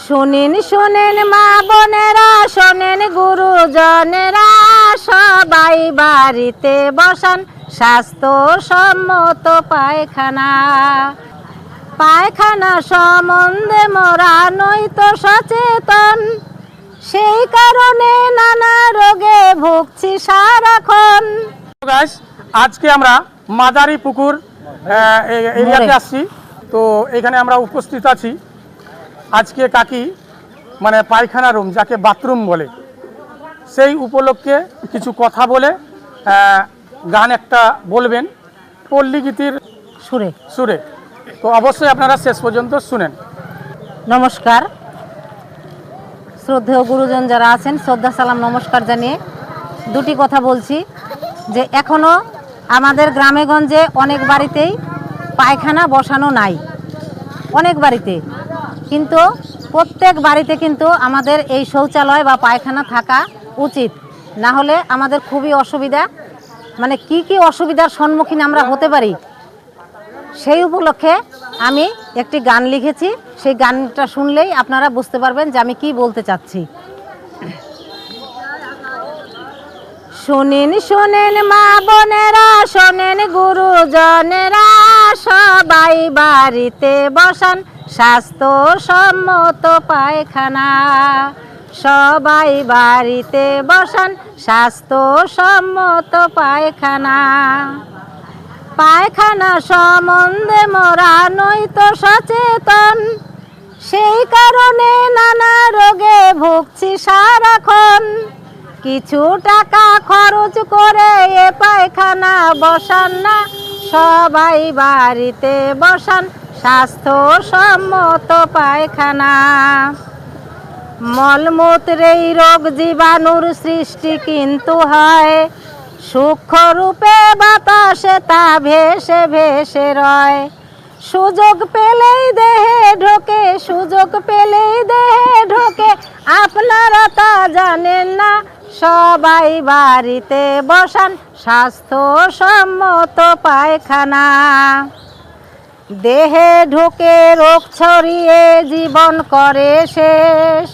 শুনেন শুনেন মা বোনেরা, শোনেন গুরুজনেরা, সবাই বাড়িতে বসান স্বাস্থ্যসম্মত পায়খানা। পায়খানা সম্বন্ধে মোরা নয়তো সচেতন, সেই কারণে নানা রোগে ভুগছি সারাক্ষণ। আজকে আমরা মাদারি পুকুর এরিয়াতে আসছি, তো এখানে আমরা উপস্থিত আছি। আজকে কাকি মানে পায়খানা রুম যাকে বাথরুম বলে, সেই উপলক্ষে কিছু কথা বলে গান একটা বলবেন পল্লী গীতির সুরে সুরে। তো অবশ্যই আপনারা শেষ পর্যন্ত শুনেন। নমস্কার, শ্রদ্ধেয় গুরুজন যারা আছেন শ্রদ্ধা সালাম নমস্কার জানিয়ে দুটি কথা বলছি যে এখনও আমাদের গ্রামে গঞ্জে অনেক বাড়িতেই পায়খানা বসানো নাই, অনেক বাড়িতে। কিন্তু প্রত্যেক বাড়িতে কিন্তু আমাদের এই শৌচালয় বা পায়খানা থাকা উচিত, না হলে আমাদের খুবই অসুবিধা, মানে কি অসুবিধার সম্মুখীন আমরা হতে পারি। সেই উপলক্ষে আমি একটি গান লিখেছি, সেই গানটা শুনলেই আপনারা বুঝতে পারবেন যে আমি কি বলতে চাচ্ছি। শুনেন শুনেন মা বোনেরা, শোনেন গুরুজনেরা, সবাই বাড়িতে বসান স্বাস্থ্যসম্মত পায়খানা। সবাই বাড়িতে বসান স্বাস্থ্যসম্মত পায়খানা। পায়খানা সম্বন্ধে মোরা নয়তো সচেতন, সেই কারণে নানা রোগে ভুগছি সারাক্ষণ। কিছু টাকা খরচ করে এ পায়খানা বসান না, সবাই বাড়িতে বসান স্বাস্থ্যসম্মত পায়খানা। মলমূত্রেই রোগ জীবাণুর সৃষ্টি কিন্তু হয়, সূক্ষ্ম রূপে বাতাসে তা ভেসে ভেসে রয়। সুযোগ পেলেই দেহে ঢোকে, সুযোগ পেলেই দেহে ঢোকে, আপনারা তা জানেন না। সবাই বাড়িতে বসান স্বাস্থ্যসম্মত পায়খানা। দেহে ঢুকে রোগ ছড়িয়ে জীবন করে শেষ,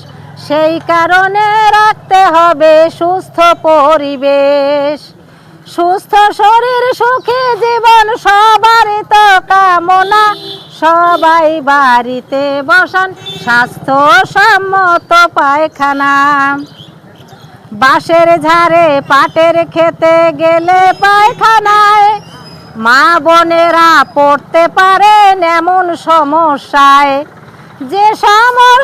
সেই কারণে রাখতে হবে সুস্থ পরিবেশ। সুস্থ শরীর সুখী জীবন সবারই তো কামনা। সবাই বাড়িতে বসান স্বাস্থ্যসম্মত পায়খানা। বাঁশের ঝাড়ে পাটের খেতে গেলে পায়খানায় মা বোনেরা পড়তে পারেন এমন সমস্যায়, যে সমস্যা